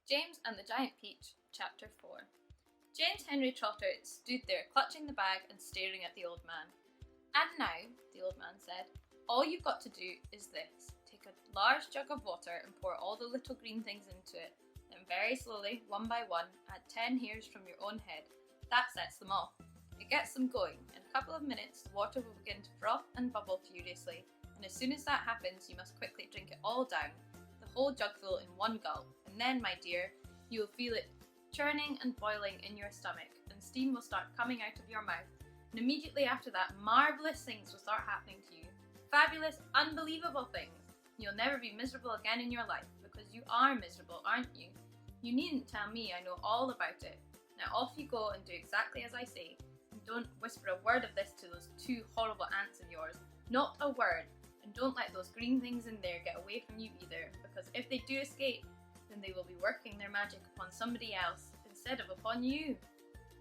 James and the Giant Peach, Chapter 4. James Henry Trotter stood there clutching the bag and staring at the old man. "And now," the old man said, "all you've got to do is this. Take a large jug of water and pour all the little green things into it. Then very slowly, one by one, add 10 hairs from your own head. That sets them off. It gets them going. In a couple of minutes, the water will begin to froth and bubble furiously. And as soon as that happens, you must quickly drink it all down, the whole jugful in one gulp. And then, my dear, you will feel it churning and boiling in your stomach, and steam will start coming out of your mouth. And immediately after that, marvellous things will start happening to you. Fabulous, unbelievable things. You'll never be miserable again in your life, because you are miserable, aren't you? You needn't tell me, I know all about it. Now off you go and do exactly as I say. And don't whisper a word of this to those two horrible aunts of yours. Not a word. And don't let those green things in there get away from you either, because if they do escape, then they will be working their magic upon somebody else instead of upon you.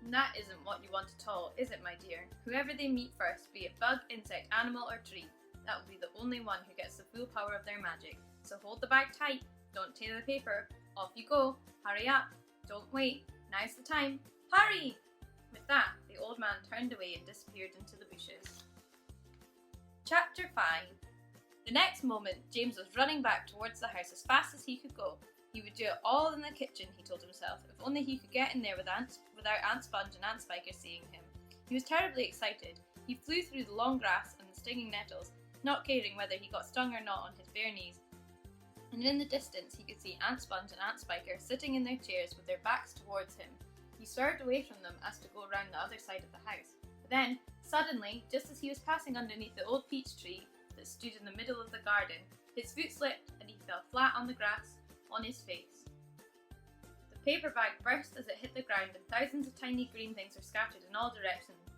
And that isn't what you want at all, is it, my dear? Whoever they meet first, be it bug, insect, animal or tree, that will be the only one who gets the full power of their magic. So hold the bag tight, don't tear the paper, off you go, hurry up, don't wait, now's the time, hurry!" With that, the old man turned away and disappeared into the bushes. Chapter 5. The next moment, James was running back towards the house as fast as he could go. He would do it all in the kitchen, he told himself, if only he could get in there without Aunt Sponge and Aunt Spiker seeing him. He was terribly excited. He flew through the long grass and the stinging nettles, not caring whether he got stung or not on his bare knees. And in the distance he could see Aunt Sponge and Aunt Spiker sitting in their chairs with their backs towards him. He swerved away from them as to go round the other side of the house. But then, suddenly, just as he was passing underneath the old peach tree that stood in the middle of the garden, his foot slipped and he fell flat on the grass, on his face. The paper bag burst as it hit the ground and thousands of tiny green things were scattered in all directions.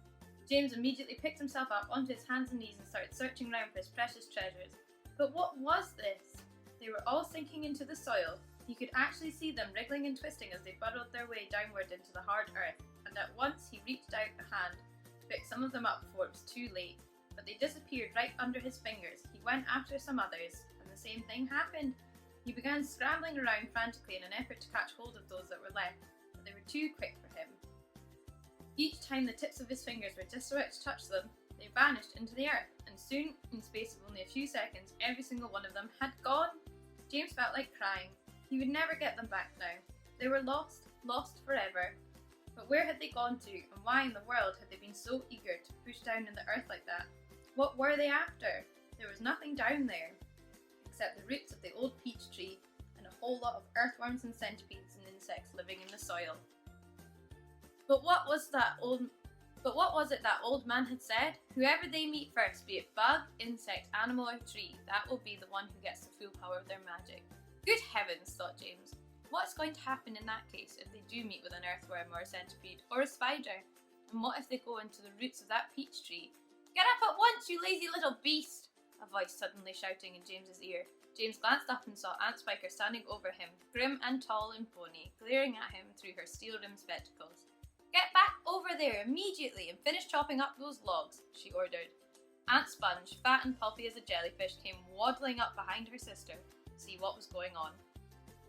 James immediately picked himself up onto his hands and knees and started searching around for his precious treasures. But what was this? They were all sinking into the soil. You could actually see them wriggling and twisting as they burrowed their way downward into the hard earth, and at once he reached out a hand to pick some of them up before it was too late. But they disappeared right under his fingers. He went after some others, and the same thing happened. He began scrambling around frantically in an effort to catch hold of those that were left, but they were too quick for him. Each time the tips of his fingers were just about to touch them, they vanished into the earth, and soon, in the space of only a few seconds, every single one of them had gone. James felt like crying. He would never get them back now. They were lost, lost forever. But where had they gone to, and why in the world had they been so eager to push down in the earth like that? What were they after? There was nothing down there, except the roots of the old peach tree and a whole lot of earthworms and centipedes and insects living in the soil. But what was it that old man had said? Whoever they meet first, be it bug, insect, animal or tree, that will be the one who gets the full power of their magic. Good heavens, thought James. What's going to happen in that case if they do meet with an earthworm or a centipede or a spider? And what if they go into the roots of that peach tree? "Get up at once, you lazy little beast!" a voice suddenly shouting in James's ear. James glanced up and saw Aunt Spiker standing over him, grim and tall and bony, glaring at him through her steel-rimmed spectacles. "Get back over there immediately and finish chopping up those logs," she ordered. Aunt Sponge, fat and pulpy as a jellyfish, came waddling up behind her sister to see what was going on.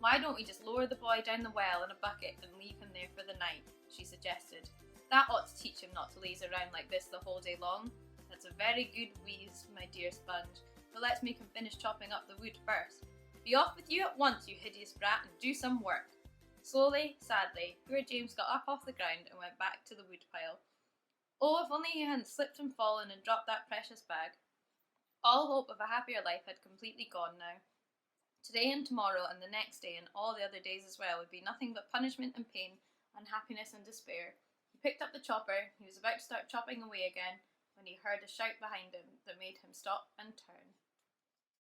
"Why don't we just lower the boy down the well in a bucket and leave him there for the night?" she suggested. "That ought to teach him not to laze around like this the whole day long. That's a very good wheeze, my dear Sponge, but let's make him finish chopping up the wood first. Be off with you at once, you hideous brat, and do some work." Slowly, sadly, poor James got up off the ground and went back to the wood pile. Oh, if only he hadn't slipped and fallen and dropped that precious bag. All hope of a happier life had completely gone now. Today and tomorrow and the next day and all the other days as well would be nothing but punishment and pain, unhappiness and despair. He picked up the chopper. He was about to start chopping away again when he heard a shout behind him that made him stop and turn.